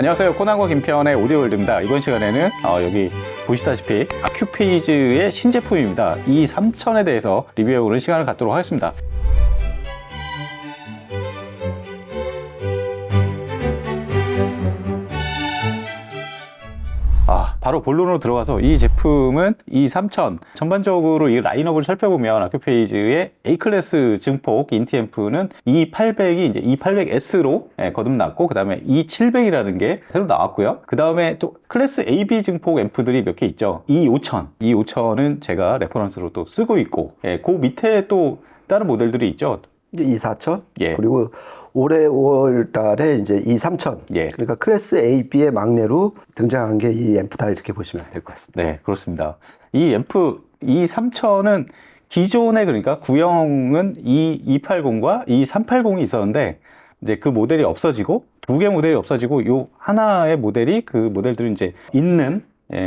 안녕하세요. 코난과 김편의 오디오월드입니다. 이번 시간에는 여기 보시다시피 아큐페이즈의 신제품입니다. E3000에 대해서 리뷰해보는 시간을 갖도록 하겠습니다. 바로 본론으로 들어가서 이 제품은 E3000 전반적으로 이 라인업을 살펴보면 아큐페이즈의 A클래스 증폭 인티앰프는 E800이 이제 E800S로 거듭났고, 그 다음에 E700이라는 게 새로 나왔고요. 그 다음에 또 클래스 AB 증폭 앰프들이 몇 개 있죠. E5000은 제가 레퍼런스로 또 쓰고 있고, 그 밑에 또 다른 모델들이 있죠. E4000 예. 그리고 올해 5월 달에 이제 E3000 예. 그러니까 클래스 A, B의 막내로 등장한 게 이 앰프다 이렇게 보시면 될 것 같습니다. 네, 그렇습니다. 이 앰프 E3000은 기존에 그러니까 구형은 E280과 E380이 있었는데 이제 그 모델이 없어지고 두 개 모델이 없어지고 요 하나의 모델이 그 모델들은 이제 있는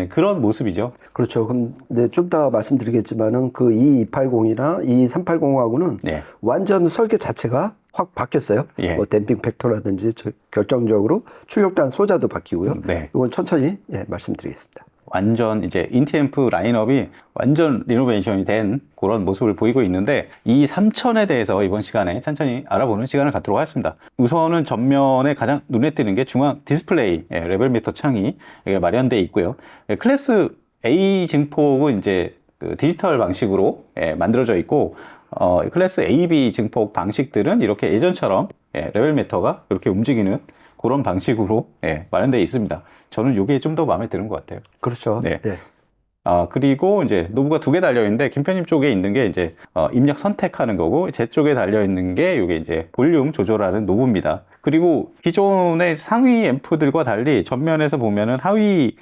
그런 모습이죠. 그렇죠. 근데 좀 더 말씀드리겠지만은 그 E280이나 E380하고는 네. 완전 설계 자체가 확 바뀌었어요. 예. 뭐 댐핑 팩터라든지 결정적으로 출력단 소자도 바뀌고요. 네. 이건 천천히 말씀드리겠습니다. 완전 이제 인티앰프 라인업이 완전 리노베이션이 된 그런 모습을 보이고 있는데, 이 3000에 대해서 이번 시간에 천천히 알아보는 시간을 갖도록 하겠습니다. 우선은 전면에 가장 눈에 띄는 게 중앙 디스플레이 레벨 미터 창이 마련되어 있고요. 클래스 A 증폭은 이제 그 디지털 방식으로 만들어져 있고, 클래스 AB 증폭 방식들은 이렇게 예전처럼 레벨 미터가 이렇게 움직이는 그런 방식으로 마련되어 있습니다. 저는 이게 좀 더 마음에 드는 것 같아요. 그렇죠. 네. 네. 그리고 이제 노브가 두 개 달려 있는데, 김편님 쪽에 있는 게 이제 입력 선택하는 거고, 제 쪽에 달려 있는 게 이게 이제 볼륨 조절하는 노브입니다. 그리고 기존의 상위 앰프들과 달리 전면에서 보면은 하위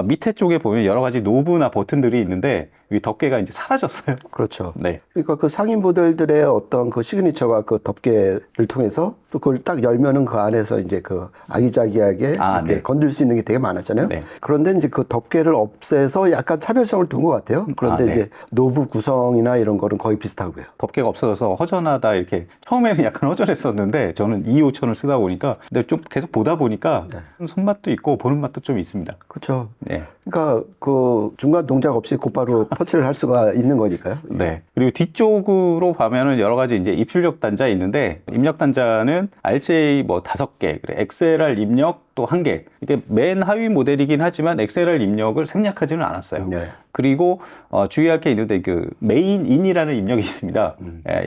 밑에 쪽에 보면 여러 가지 노브나 버튼들이 있는데 이 덮개가 이제 사라졌어요. 그렇죠. 네. 그러니까 그 상위 모델들의 어떤 그 시그니처가 그 덮개를 통해서 또 그걸 딱 열면은 그 안에서 이제 그 아기자기하게 네. 건들 수 있는 게 되게 많았잖아요. 네. 그런데 이제 그 덮개를 없애서 약간 차별성을 둔 것 같아요. 그런데 네. 이제 노브 구성이나 이런 거는 거의 비슷하고요. 덮개가 없어져서 허전하다 이렇게 처음에는 약간 허전했었는데, 저는 E5000을 쓰다 보니까 근데 좀 계속 보다 보니까 손맛도 있고 보는 맛도 좀 있습니다. 그렇죠. 네. 그러니까 그 중간 동작 없이 곧바로 터치를 할 수가 있는 거니까요. 네. 그리고 뒤쪽으로 보면은 여러 가지 이제 입출력 단자 있는데, 입력 단자는 RJ 뭐 5개, 그래 XLR 입력 또 1개. 이게 맨 하위 모델이긴 하지만 XLR 입력을 생략하지는 않았어요. 네. 그리고 주의할 게 있는데, 그 메인 인이라는 입력이 있습니다.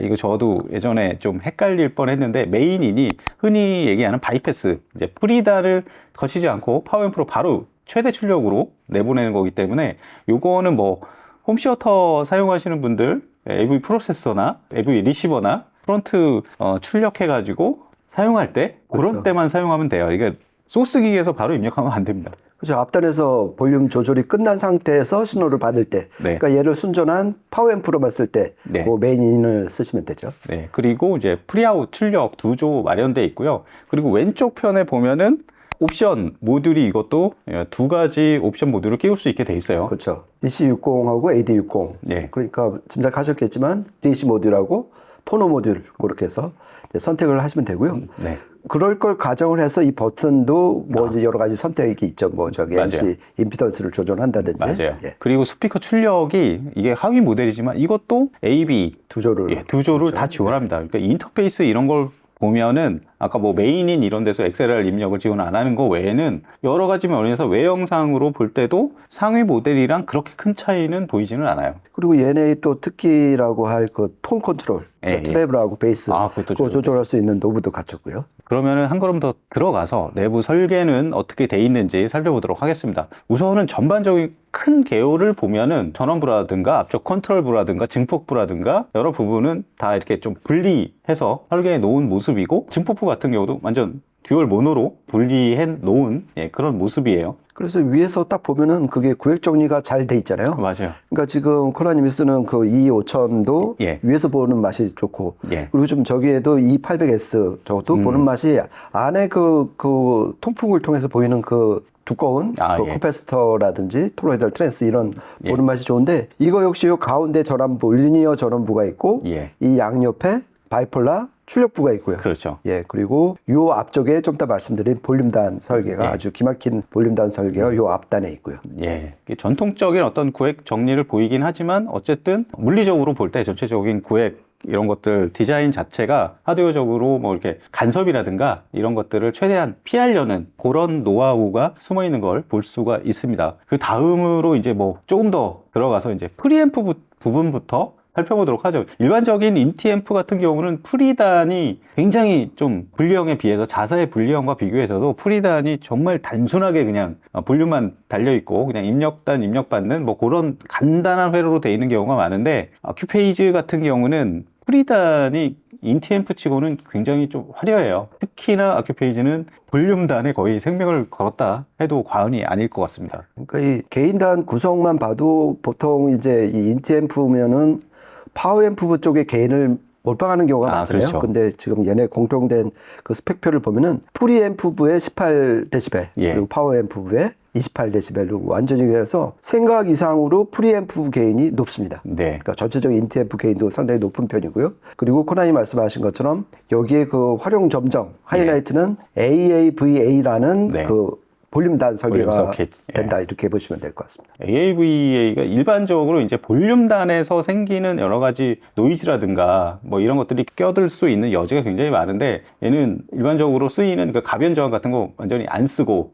이거 저도 예전에 좀 헷갈릴 뻔했는데, 메인 인이 흔히 얘기하는 바이패스, 이제 프리다를 거치지 않고 파워앰프로 바로 최대 출력으로 내보내는 거기 때문에, 요거는 뭐 홈시어터 사용하시는 분들, AV 프로세서나 AV 리시버나 프론트 출력해가지고 사용할 때 그런 그렇죠. 때만 사용하면 돼요. 이게 소스기에서 바로 입력하면 안 됩니다. 그렇죠. 앞단에서 볼륨 조절이 끝난 상태에서 신호를 받을 때, 네. 그러니까 얘를 순전한 파워앰프로만 쓸 때, 네. 그 메인인을 쓰시면 되죠. 네. 그리고 이제 프리아웃 출력 2조 마련되어 있고요. 그리고 왼쪽 편에 보면은 옵션 모듈이 이것도 2가지 옵션 모듈을 끼울 수 있게 돼 있어요. 그렇죠. DC60하고 AD60. 네. 그러니까 짐작하셨겠지만 DC 모듈하고 토너 모듈 그렇게 해서 이제 선택을 하시면 되고요. 네. 그럴 걸 가정을 해서 이 버튼도 뭐 이제 여러 가지 선택이 있죠. 뭐 저기 맞아요. MC 임피던스를 조절한다든지. 맞아요. 예. 그리고 스피커 출력이 이게 하위 모델이지만 이것도 AB 두 조를. 두 조를 다 지원합니다. 그러니까 인터페이스 이런 걸 보면은 아까 뭐 메인인 이런 데서 XLR 입력을 지원 안 하는 거 외에는 여러 가지 면에서 외형상으로 볼 때도 상위 모델이랑 그렇게 큰 차이는 보이지는 않아요. 그리고 얘네의 또 특기라고 할 그 톤 컨트롤, 예, 트래블하고 베이스 그것도 그거 조절할 수 있는 노브도 갖췄고요. 그러면은 한 걸음 더 들어가서 내부 설계는 어떻게 돼 있는지 살펴보도록 하겠습니다. 우선은 전반적인 큰 개요를 보면은 전원부라든가 앞쪽 컨트롤부라든가 증폭부라든가 여러 부분은 다 이렇게 좀 분리해서 설계해 놓은 모습이고, 증폭부 같은 경우도 완전 듀얼 모노로 분리해 놓은 그런 모습이에요. 그래서 위에서 딱 보면은 그게 구획 정리가 잘 돼 있잖아요. 맞아요. 그러니까 지금 코나님이 쓰는 그 E5000도 예. 위에서 보는 맛이 좋고, 예. 그리고 좀 저기에도 E800S 저것도 보는 맛이 안에 그 통풍을 통해서 보이는 그 두꺼운 그 예. 코패스터라든지 토로이달 트랜스 이런 보는 맛이 좋은데, 이거 역시 요 가운데 전원부 리니어 전원부가 있고 예. 이 양옆에 바이폴라 출력부가 있고요. 그렇죠. 예, 그리고 요 앞쪽에 좀 이따 말씀드린 볼륨단 설계가 예. 아주 기막힌 볼륨단 설계가 요 앞단에 있고요. 예. 이게 전통적인 어떤 구획 정리를 보이긴 하지만 어쨌든 물리적으로 볼 때 전체적인 구획 이런 것들 디자인 자체가 하드웨어적으로 뭐 이렇게 간섭이라든가 이런 것들을 최대한 피하려는 그런 노하우가 숨어 있는 걸 볼 수가 있습니다. 그 다음으로 이제 뭐 조금 더 들어가서 이제 프리앰프 부분부터 살펴보도록 하죠. 일반적인 인티앰프 같은 경우는 프리단이 굉장히 좀 분리형에 비해서 자사의 분리형과 비교해서도 프리단이 정말 단순하게 그냥 볼륨만 달려있고 그냥 입력단 입력받는 뭐 그런 간단한 회로로 되어 있는 경우가 많은데 아큐페이즈 같은 경우는 프리단이 인티앰프 치고는 굉장히 좀 화려해요. 특히나 아큐페이지는 볼륨단에 거의 생명을 걸었다 해도 과언이 아닐 것 같습니다. 그러니까 이 개인단 구성만 봐도 보통 이제 이 인티앰프면은 파워앰프 쪽에 개인을 몰빵하는 경우가 많잖아요. 그렇죠. 근데 지금 얘네 공통된 그 스펙표를 보면은 프리앰프부에 18dB 예. 그리고 파워앰프부에 28dB로 완전히 그래서 생각 이상으로 프리앰프 게인이 높습니다. 네. 그러니까 전체적인 인티앰프 게인도 상당히 높은 편이고요. 그리고 코나이 말씀하신 것처럼 여기에 그 활용 점정 하이라이트는 AAVA라는 네. 그 볼륨단 설계가 볼륨 서킷. 예. 된다 이렇게 보시면 될 것 같습니다. AAVA가 일반적으로 이제 볼륨단에서 생기는 여러 가지 노이즈라든가 뭐 이런 것들이 껴들 수 있는 여지가 굉장히 많은데 얘는 일반적으로 쓰이는 그 가변 저항 같은 거 완전히 안 쓰고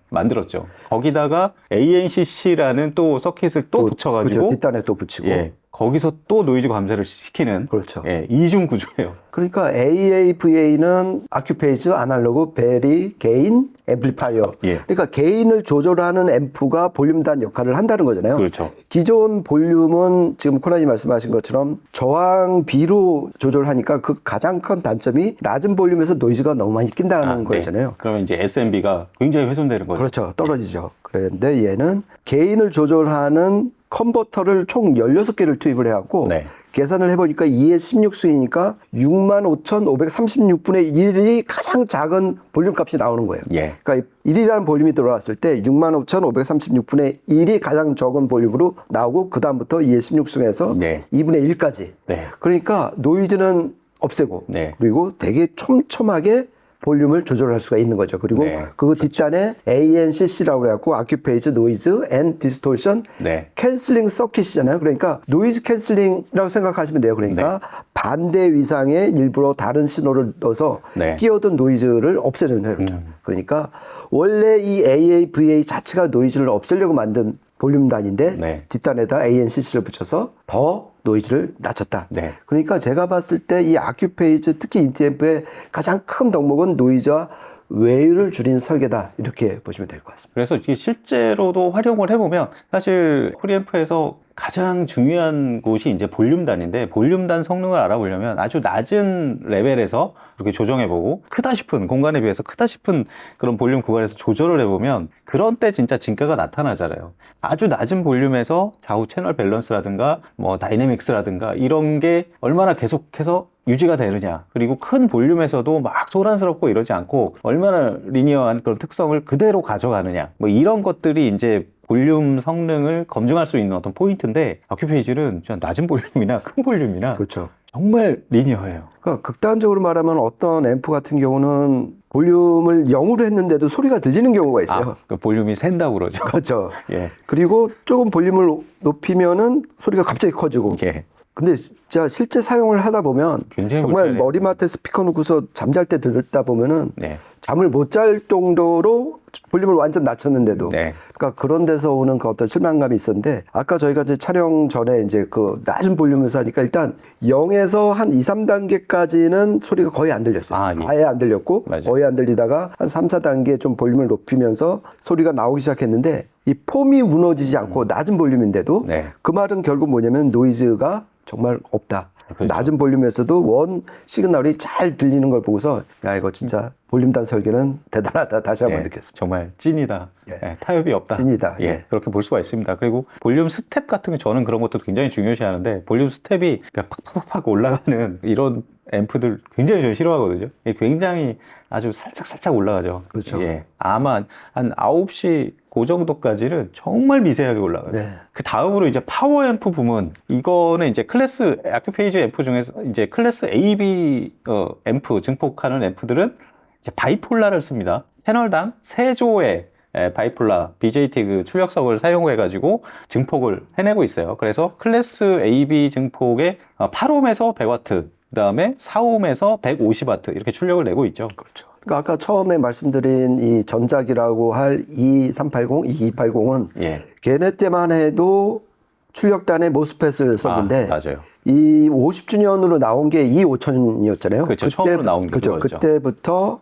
만들었죠. 거기다가 ANCC라는 또 서킷을 또 붙여가지고 그렇죠. 뒷단에 또 붙이고 거기서 또 노이즈 감쇄를 시키는 그렇죠. 이중 구조예요. 그러니까 AAVA는 아큐페이즈, 아날로그, 베리, 게인, 앰플리파이어. 예. 그러니까 게인을 조절하는 앰프가 볼륨단 역할을 한다는 거잖아요. 그렇죠. 기존 볼륨은 지금 코나이 말씀하신 것처럼 저항비로 조절하니까 그 가장 큰 단점이 낮은 볼륨에서 노이즈가 너무 많이 낀다는 거잖아요. 그러면 이제 SMB가 굉장히 훼손되는 거죠. 그렇죠. 떨어지죠. 그런데 얘는 게인을 조절하는 컨버터를 총 16개를 투입을 해갖고 네. 계산을 해보니까 2의 16수이니까 65,536분의 1이 가장 작은 볼륨 값이 나오는 거예요. 예. 그러니까 1이라는 볼륨이 들어왔을 때 65,536분의 1이 가장 적은 볼륨으로 나오고 그 다음부터 2의 16승에서 네. 2분의 1까지. 네. 그러니까 노이즈는 없애고 네. 그리고 되게 촘촘하게 볼륨을 조절할 수가 있는 거죠. 그리고 네. 그 뒷단에 ANCC라고 해갖고 아큐페이즈 노이즈 앤 디스토션 네. 캔슬링 서킷이잖아요. 그러니까 노이즈 캔슬링이라고 생각하시면 돼요. 그러니까 반대 위상에 일부러 다른 신호를 넣어서 네. 끼어든 노이즈를 없애는 회로죠. 그러니까 원래 이 AAVA 자체가 노이즈를 없애려고 만든 볼륨단인데 네. 뒷단에다 ANCC를 붙여서 더 노이즈를 낮췄다. 네. 그러니까 제가 봤을 때 이 아큐페이즈 특히 인티앰프의 가장 큰 덕목은 노이즈와 외유를 줄인 설계다 이렇게 보시면 될 것 같습니다. 그래서 이게 실제로도 활용을 해보면 사실 프리앰프에서 가장 중요한 곳이 이제 볼륨단인데 볼륨단 성능을 알아보려면 아주 낮은 레벨에서 이렇게 조정해보고 크다 싶은 공간에 비해서 크다 싶은 그런 볼륨 구간에서 조절을 해보면 그런 때 진짜 진가가 나타나잖아요. 아주 낮은 볼륨에서 좌우 채널 밸런스라든가 뭐 다이내믹스라든가 이런 게 얼마나 계속해서 유지가 되느냐, 그리고 큰 볼륨에서도 막 소란스럽고 이러지 않고 얼마나 리니어한 그런 특성을 그대로 가져가느냐, 뭐 이런 것들이 이제 볼륨 성능을 검증할 수 있는 어떤 포인트인데 아큐페이지는 진짜 낮은 볼륨이나 큰 볼륨이나 그렇죠. 정말 리니어해요. 그러니까 극단적으로 말하면 어떤 앰프 같은 경우는 볼륨을 0으로 했는데도 소리가 들리는 경우가 있어요. 그 볼륨이 샌다고 그러죠. 그렇죠. 예. 그리고 조금 볼륨을 높이면은 소리가 갑자기 커지고. 예. 근데 진짜 실제 사용을 하다 보면 굉장히 정말 불편해요. 머리맡에 스피커 놓고서 잠잘 때 듣다 보면은 네. 잠을 못 잘 정도로 볼륨을 완전 낮췄는데도 네. 그러니까 그런 데서 오는 그 어떤 실망감이 있었는데 아까 저희가 이제 촬영 전에 이제 그 낮은 볼륨에서 하니까 일단 0에서 한 2, 3단계까지는 소리가 거의 안 들렸어요. 아, 예. 아예 안 들렸고 맞아요. 거의 안 들리다가 한 3, 4단계 좀 볼륨을 높이면서 소리가 나오기 시작했는데 이 폼이 무너지지 않고 낮은 볼륨인데도 네. 그 말은 결국 뭐냐면 노이즈가 정말 없다. 그렇죠. 낮은 볼륨에서도 원 시그널이 잘 들리는 걸 보고서 야 이거 진짜 볼륨단 설계는 대단하다 다시 한번 예, 느꼈습니다. 정말 찐이다. 예. 예, 타협이 없다. 찐이다. 예, 예. 그렇게 볼 수가 있습니다. 그리고 볼륨 스텝 같은 거 저는 그런 것도 굉장히 중요시하는데 볼륨 스텝이 그냥 팍팍팍 올라가는 이런 앰프들 굉장히 저 싫어하거든요. 이게 굉장히 아주 살짝 올라가죠. 그렇죠. 예. 아마 한 9시 그 정도까지는 정말 미세하게 올라가요. 네. 그 다음으로 이제 파워 앰프 부문, 이거는 이제 클래스 아큐페이지 앰프 중에서 이제 클래스 AB 앰프 증폭하는 앰프들은 이제 바이폴라를 씁니다. 채널당 3조의 바이폴라 BJT 그 출력석을 사용해 가지고 증폭을 해내고 있어요. 그래서 클래스 AB 증폭의 8옴에서 100와트, 그다음에 4옴에서 150와트 이렇게 출력을 내고 있죠. 그렇죠. 그러니까 아까 처음에 말씀드린 이 전작이라고 할 2280, 2280은 예. 걔네 때만 해도 출력단에 모스펫을 썼는데 맞아요. 이 50주년으로 나온 게 25000이었잖아요. 그렇죠. 처음으로 나온 게 그렇죠. 그거였죠. 그때부터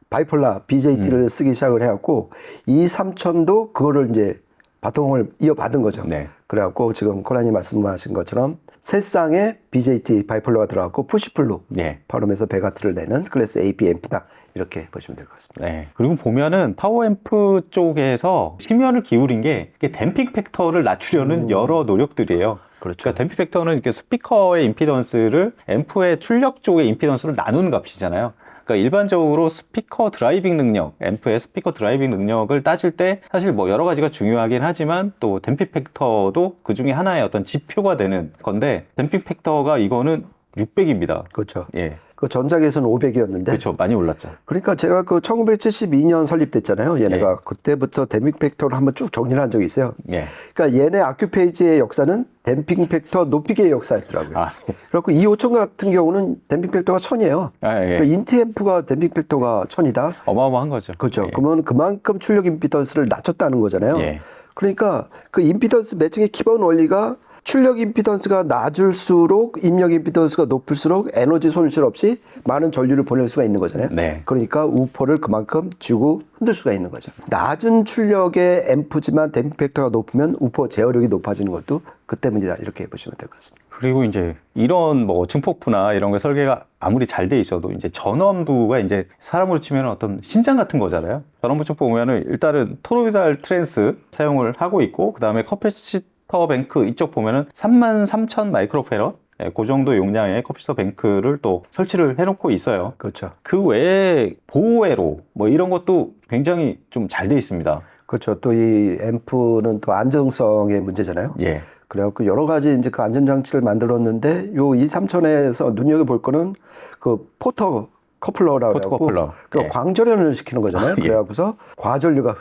바이폴라 BJT를 쓰기 시작을 해갖고 23000도 그거를 이제 바통을 이어받은 거죠. 네. 그래갖고 지금 코란이 말씀하신 것처럼 세 쌍의 BJT 바이폴라가 들어갔고 푸시풀로 예. 8옴에서 100와트를 내는 클래스 AP 앰프다. 이렇게 보시면 될 것 같습니다. 네. 그리고 보면은 파워앰프 쪽에서 심혈을 기울인 게 이게 댐핑 팩터를 낮추려는 여러 노력들이에요. 그렇죠. 그러니까 댐핑 팩터는 이렇게 스피커의 임피던스를 앰프의 출력 쪽의 임피던스를 나누는 값이잖아요. 그러니까 일반적으로 스피커 드라이빙 능력, 앰프의 스피커 드라이빙 능력을 따질 때 사실 뭐 여러 가지가 중요하긴 하지만 또 댐핑 팩터도 그 중에 하나의 어떤 지표가 되는 건데 댐핑 팩터가 이거는 600입니다. 그렇죠. 예. 그 전작에서는 500이었는데 그렇죠. 많이 올랐죠. 그러니까 제가 그 1972년 설립됐잖아요. 얘네가 예. 그때부터 댐핑 팩터를 한번 쭉 정리를 한 적이 있어요. 예. 그러니까 얘네 아큐페이지의 역사는 댐핑 팩터 높이기의 역사였더라고요. 아, 그래갖고 25000 같은 경우는 댐핑 팩터가 1000이에요. 아, 예. 그러니까 인티앰프가 댐핑 팩터가 1000이다. 어마어마한 거죠. 그렇죠. 예. 그러면 그만큼 출력 임피던스를 낮췄다는 거잖아요. 예. 그러니까 그 임피던스 매칭의 기본 원리가 출력 임피던스가 낮을수록 입력 임피던스가 높을수록 에너지 손실 없이 많은 전류를 보낼 수가 있는 거잖아요. 네. 그러니까 우포를 그만큼 쥐고 흔들 수가 있는 거죠. 낮은 출력의 앰프지만 댐핑 팩터가 높으면 우포 제어력이 높아지는 것도 그 때문이다. 이렇게 보시면 될 것 같습니다. 그리고 이제 이런 뭐 증폭부나 이런 거 설계가 아무리 잘 돼 있어도 이제 전원부가 이제 사람으로 치면 어떤 심장 같은 거잖아요. 전원부 쪽 보면은 일단은 토로이달 트랜스 사용을 하고 있고 그 다음에 커패시터 뱅크 이쪽 보면은 33,000 마이크로페럿 그 정도 용량의 커패시터 뱅크를 또 설치를 해놓고 있어요. 그렇죠. 그 외에 보호회로 뭐 이런 것도 굉장히 좀 잘 돼 있습니다. 그렇죠. 또 이 앰프는 또 안정성의 문제잖아요. 예. 그래갖고 여러 가지 이제 그 안전장치를 만들었는데 요 23000에서 눈여겨볼 거는 그 포터 커플러라고 포터 해갖고 커플러. 그 예. 광전연을 시키는 거잖아요. 아, 예. 그래갖고서 과전류가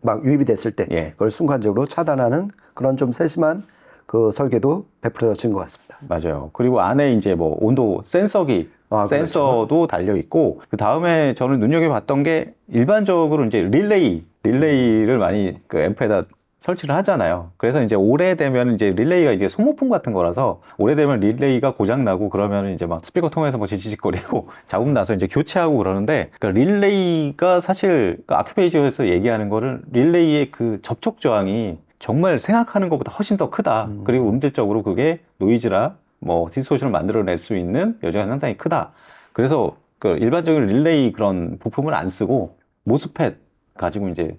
막 유입이 됐을 때 예. 그걸 순간적으로 차단하는 그런 좀 세심한 그 설계도 베풀어진 것 같습니다. 맞아요. 그리고 안에 이제 뭐 온도 센서기, 그렇죠. 센서도 달려 있고, 그 다음에 저는 눈여겨봤던 게 일반적으로 이제 릴레이를 많이 그 앰프에다 설치를 하잖아요. 그래서 이제 오래되면 이제 릴레이가 이게 소모품 같은 거라서 오래되면 릴레이가 고장나고 그러면 이제 막 스피커 통해서 뭐 지지직거리고 잡음 나서 이제 교체하고 그러는데, 그러니까 릴레이가 사실 그 아큐페이지에서 얘기하는 거를 릴레이의 그 접촉 저항이 정말 생각하는 것보다 훨씬 더 크다. 그리고 음질적으로 그게 노이즈나 뭐 디스토션을 만들어낼 수 있는 여지가 상당히 크다. 그래서 그 일반적인 릴레이 그런 부품을 안 쓰고 모스펫 가지고 이제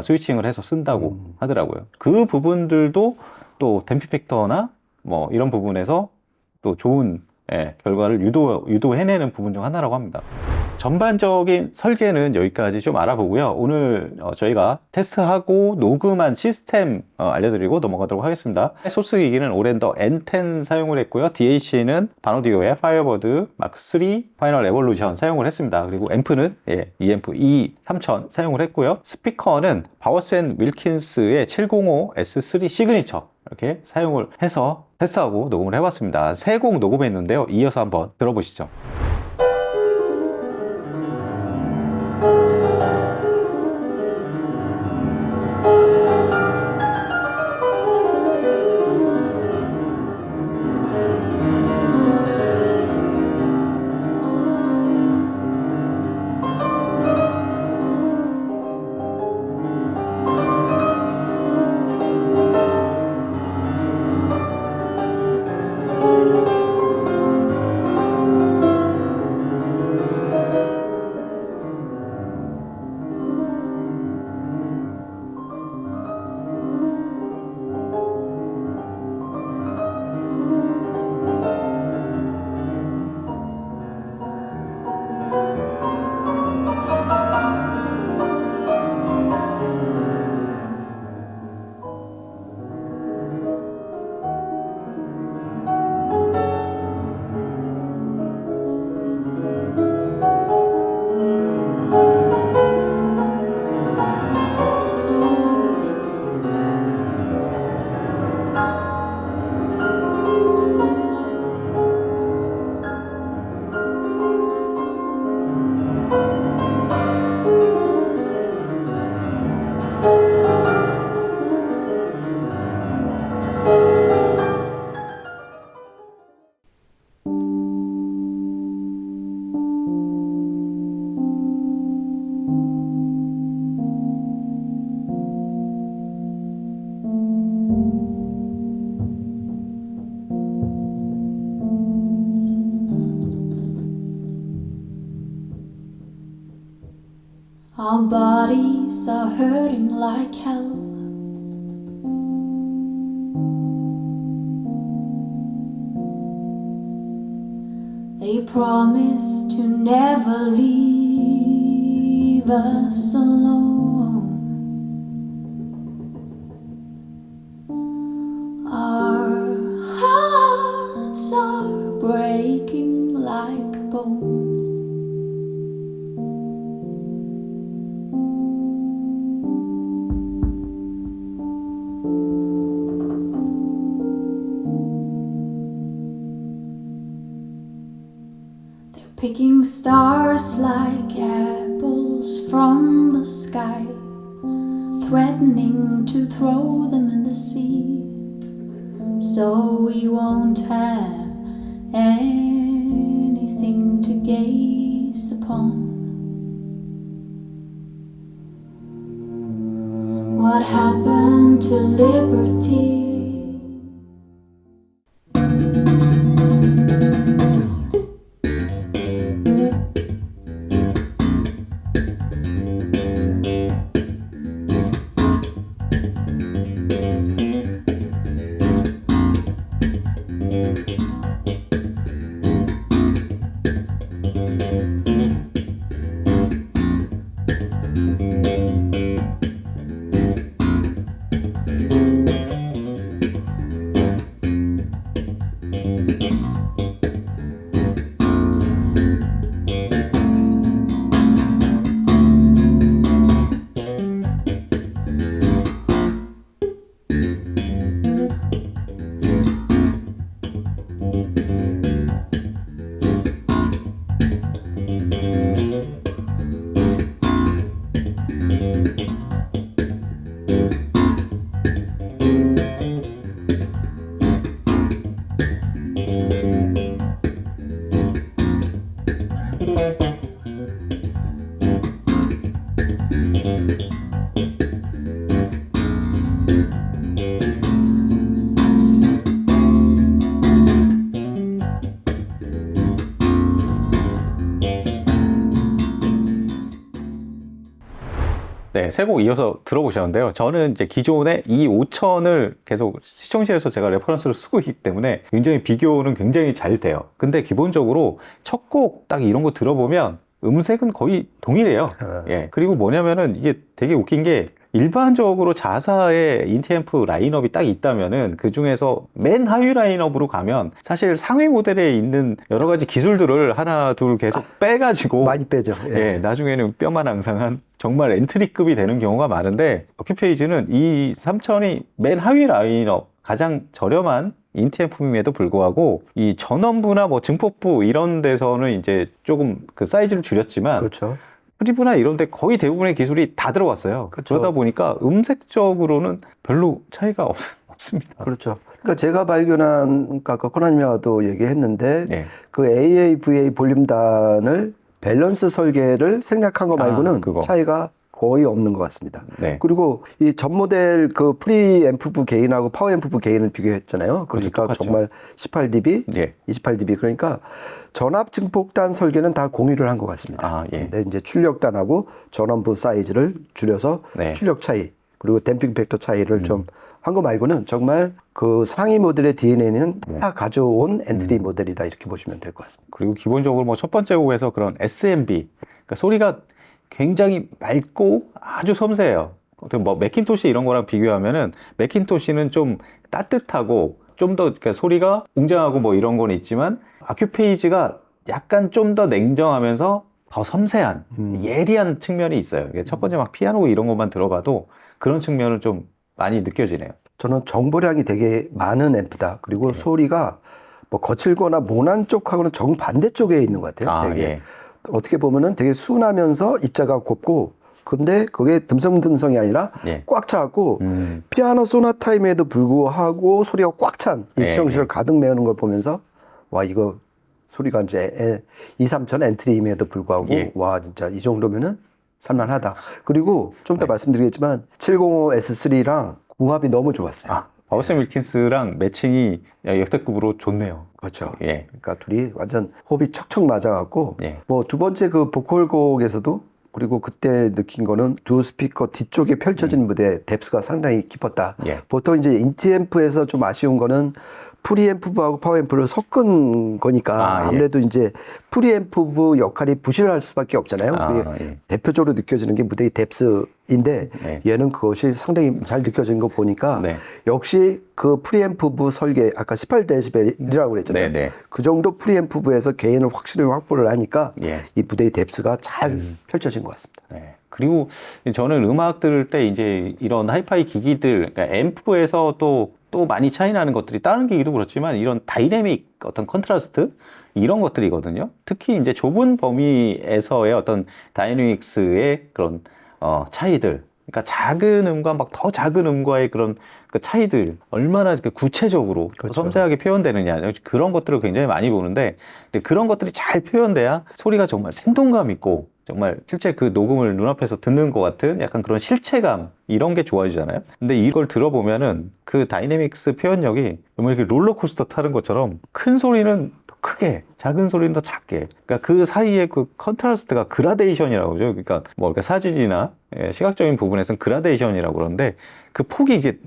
스위칭을 해서 쓴다고 하더라고요. 그 부분들도 또 댐핑 팩터나 뭐 이런 부분에서 또 좋은 결과를 유도해내는 부분 중 하나라고 합니다. 전반적인 설계는 여기까지 좀 알아보고요. 오늘 저희가 테스트하고 녹음한 시스템 알려드리고 넘어가도록 하겠습니다. 소스 기기는 오랜더 N10 사용을 했고요. DAC는 바노디오의 파이어버드 마크3 파이널 에볼루션 사용을 했습니다. 그리고 앰프는 이 앰프 E3000 사용을 했고요. 스피커는 바워센 윌킨스의 705S3 시그니처 이렇게 사용을 해서 테스트하고 녹음을 해봤습니다. 3곡 녹음했는데요. 이어서 한번 들어보시죠. Our bodies are hurting like hell. They promise to never leave us alone. Our hearts are breaking like bones. Picking stars like apples from the sky, threatening to throw them in the sea, so we won't have anything to gaze upon. What happened to liberty? 네, 세 곡 이어서 들어보셨는데요. 저는 이제 기존에 이 5000을 계속 시청실에서 제가 레퍼런스를 쓰고 있기 때문에 굉장히 비교는 굉장히 잘 돼요. 근데 기본적으로 첫 곡 딱 이런 거 들어보면 음색은 거의 동일해요. 예. 그리고 뭐냐면은 이게 되게 웃긴 게 일반적으로 자사의 인티앰프 라인업이 딱 있다면은 그 중에서 맨 하위 라인업으로 가면 사실 상위 모델에 있는 여러 가지 기술들을 하나 둘 계속 빼가지고 많이 빼죠. 예, 나중에는 뼈만 앙상한 정말 엔트리급이 되는 경우가 많은데 어큐페이지는 이 3000이 맨 하위 라인업 가장 저렴한 인티앰프임에도 불구하고 이 전원부나 뭐 증폭부 이런 데서는 이제 조금 그 사이즈를 줄였지만 그렇죠. 프리브나 이런 데 거의 대부분의 기술이 다 들어갔어요. 그렇죠. 그러다 보니까 음색적으로는 별로 차이가 없습니다. 그렇죠. 그러니까 제가 발견한, 아까 코나님하고도 얘기했는데, 네. 그 AAVA 볼륨단을 밸런스 설계를 생략한 거 말고는 그거. 차이가 거의 없는 것 같습니다. 네. 그리고 이 전 모델 그 프리 앰프부 게인하고 파워 앰프부 게인을 비교했잖아요. 그러니까 똑같죠. 정말 18dB, 예. 28dB. 그러니까 전압 증폭단 설계는 다 공유를 한 것 같습니다. 아, 예. 근데 이제 출력단하고 전원부 사이즈를 줄여서 네. 출력 차이 그리고 댐핑 팩터 차이를 좀 한 거 말고는 정말 그 상위 모델의 DNA는 다 가져온 엔트리 모델이다 이렇게 보시면 될 것 같습니다. 그리고 기본적으로 뭐 첫 번째 곡에서 그런 SMB, 그러니까 소리가 굉장히 맑고 아주 섬세해요. 뭐 맥킨토시 이런 거랑 비교하면은 맥킨토시는 좀 따뜻하고 좀 더 그러니까 소리가 웅장하고 뭐 이런 건 있지만 아큐페이지가 약간 좀 더 냉정하면서 더 섬세한 예리한 측면이 있어요. 그러니까 첫 번째 막 피아노 이런 것만 들어봐도 그런 측면은 좀 많이 느껴지네요. 저는 정보량이 되게 많은 앰프다. 그리고 소리가 뭐 거칠거나 모난 쪽하고는 정반대 쪽에 있는 것 같아요. 아, 되게. 예. 어떻게 보면은 되게 순하면서 입자가 곱고 근데 그게 듬성듬성이 아니라 예. 꽉 차갖고 피아노 소나타임에도 불구하고 소리가 꽉 찬 이 예, 시청실을 예. 가득 메우는 걸 보면서 와 이거 소리가 이제 23000 엔트리임에도 불구하고 예. 와 진짜 이 정도면은 살만하다. 그리고 좀 이따 말씀드리겠지만 705S3랑 궁합이 너무 좋았어요. 아, 바우스 윌킨스랑 매칭이 역대급으로 좋네요. 그렇죠. 예. 그러니까 둘이 완전 호흡이 척척 맞아갖고 예. 뭐 두 번째 그 보컬곡에서도 그리고 그때 느낀 거는 두 스피커 뒤쪽에 펼쳐진 무대 뎁스가 상당히 깊었다. 예. 보통 이제 인티앰프에서 좀 아쉬운 거는 프리앰프하고 파워앰프를 섞은 거니까 예. 아무래도 이제 프리앰프 역할이 부실할 수밖에 없잖아요. 그게 예. 대표적으로 느껴지는 게 무대의 뎁스인데 네. 얘는 그것이 상당히 잘 느껴지는 거 보니까 네. 역시 그 프리앰프 설계 아까 18dB이라고 그랬잖아요. 네, 네. 그 정도 프리앰프에서 개인을 확실히 확보를 하니까 예. 이 무대의 뎁스가 잘 펼쳐진 것 같습니다. 네. 그리고 저는 음악 들을 때 이제 이런 하이파이 기기들, 그러니까 앰프에서 또 많이 차이 나는 것들이 다른 기기도 그렇지만 이런 다이내믹 어떤 컨트라스트 이런 것들이거든요. 특히 이제 좁은 범위에서의 어떤 다이내믹스의 그런 차이들. 그러니까 작은 음과 막 더 작은 음과의 그런 그 차이들 얼마나 그 구체적으로 그렇죠. 섬세하게 표현되느냐 그런 것들을 굉장히 많이 보는데 근데 그런 것들이 잘 표현돼야 소리가 정말 생동감 있고 정말 실제 그 녹음을 눈앞에서 듣는 것 같은 약간 그런 실체감 이런 게 좋아지잖아요. 근데 이걸 들어보면은 그 다이내믹스 표현력이 정말 이렇게 롤러코스터 타는 것처럼 큰 소리는 더 크게, 작은 소리는 더 작게. 그러니까 그 사이에 그 컨트라스트가 그라데이션이라고 그러죠. 그러니까 뭐 그러니까 사진이나 시각적인 부분에서는 그라데이션이라고 그러는데 그 폭이 이게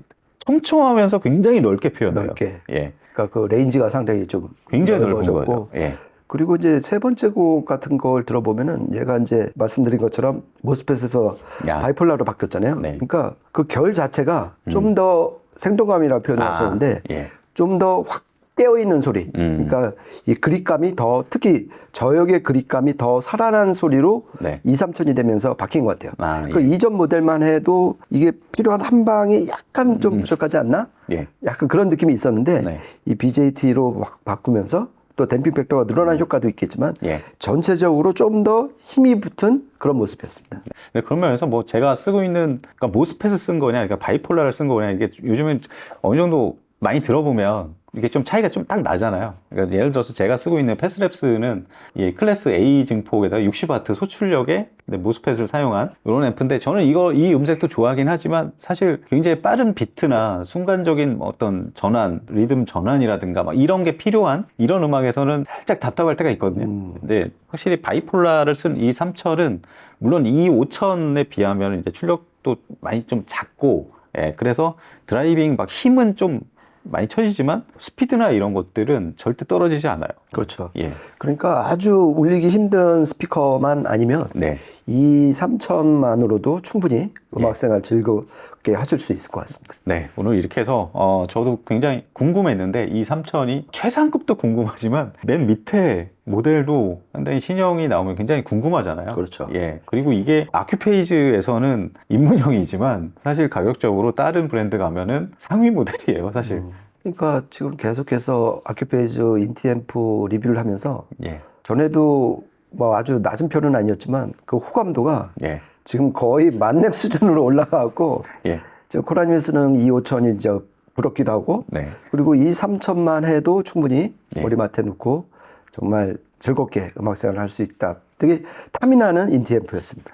촘촘하면서 굉장히 넓게 표현돼요. 넓게. 예. 그러니까 그 레인지가 상당히 좀 굉장히 넓은 넓어졌고 거죠. 예. 그리고 이제 세 번째 곡 같은 걸 들어보면은 얘가 이제 말씀드린 것처럼 모스펫에서 야. 바이폴라로 바뀌었잖아요. 네. 그러니까 그 결 자체가 좀 더 생동감이라 표현을 하셨는데 예. 좀 더 확 깨어 있는 소리. 그러니까 이 그립감이 더 특히 저역의 그립감이 더 살아난 소리로 네. 2, 3천이 되면서 바뀐 것 같아요. 아, 그 예. 이전 모델만 해도 이게 필요한 한 방이 약간 좀 부족하지 않나? 예. 약간 그런 느낌이 있었는데 네. 이 BJT로 확 바꾸면서 또 댐핑 팩터가 늘어난 효과도 있겠지만 예. 전체적으로 좀 더 힘이 붙은 그런 모습이었습니다. 네, 그런 면에서 뭐 제가 쓰고 있는 그러니까 모스펫을 쓴 거냐, 그러니까 바이폴라를 쓴 거냐 이게 요즘엔 어느 정도 많이 들어보면 이게 좀 차이가 좀 딱 나잖아요. 그러니까 예를 들어서 제가 쓰고 있는 패스랩스는 이 클래스 A 증폭에다가 60W 소출력의 모스펫을 사용한 이런 앰프인데 저는 이 음색도 좋아하긴 하지만 사실 굉장히 빠른 비트나 순간적인 어떤 전환, 리듬 전환이라든가 막 이런 게 필요한 이런 음악에서는 살짝 답답할 때가 있거든요. 근데 확실히 바이폴라를 쓴 이 3000은 물론 이 5000에 비하면 이제 출력도 많이 좀 작고 예, 그래서 드라이빙 막 힘은 좀 많이 쳐지지만 스피드나 이런 것들은 절대 떨어지지 않아요. 그렇죠. 예. 그러니까 아주 울리기 힘든 스피커만 아니면 네. 이 3천만으로도 충분히 음악생활 즐겁게 하실 수 있을 것 같습니다. 네. 오늘 이렇게 해서 저도 굉장히 궁금했는데 이 3000이 최상급도 궁금하지만 맨 밑에 모델도 상당히 신형이 나오면 굉장히 궁금하잖아요. 그렇죠. 예. 그리고 이게 아큐페이지에서는 입문형이지만 사실 가격적으로 다른 브랜드 가면은 상위 모델이에요, 사실. 그러니까 지금 계속해서 아큐페이즈 인티앰프 리뷰를 하면서 예. 전에도 뭐 아주 낮은 편은 아니었지만 그 호감도가 예. 지금 거의 만렙 수준으로 올라가고 예. 지금 코라님이 쓰는 2,5천이 이제 부럽기도 하고 네. 그리고 2, 3천만 해도 충분히 예. 머리맡에 놓고 정말 즐겁게 음악생활을 할 수 있다. 되게 탐이 나는 인티앰프였습니다.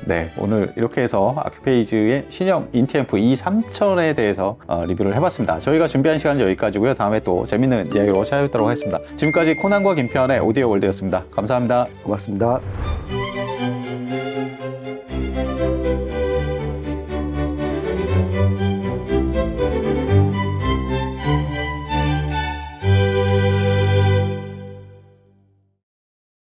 네, 오늘 이렇게 해서 아큐페이즈의 신형 인티앰프 E3000에 대해서 리뷰를 해봤습니다. 저희가 준비한 시간은 여기까지고요. 다음에 또 재밌는 이야기로 찾아뵙도록 하겠습니다. 지금까지 코난과 김편의 오디오 월드였습니다. 감사합니다. 고맙습니다.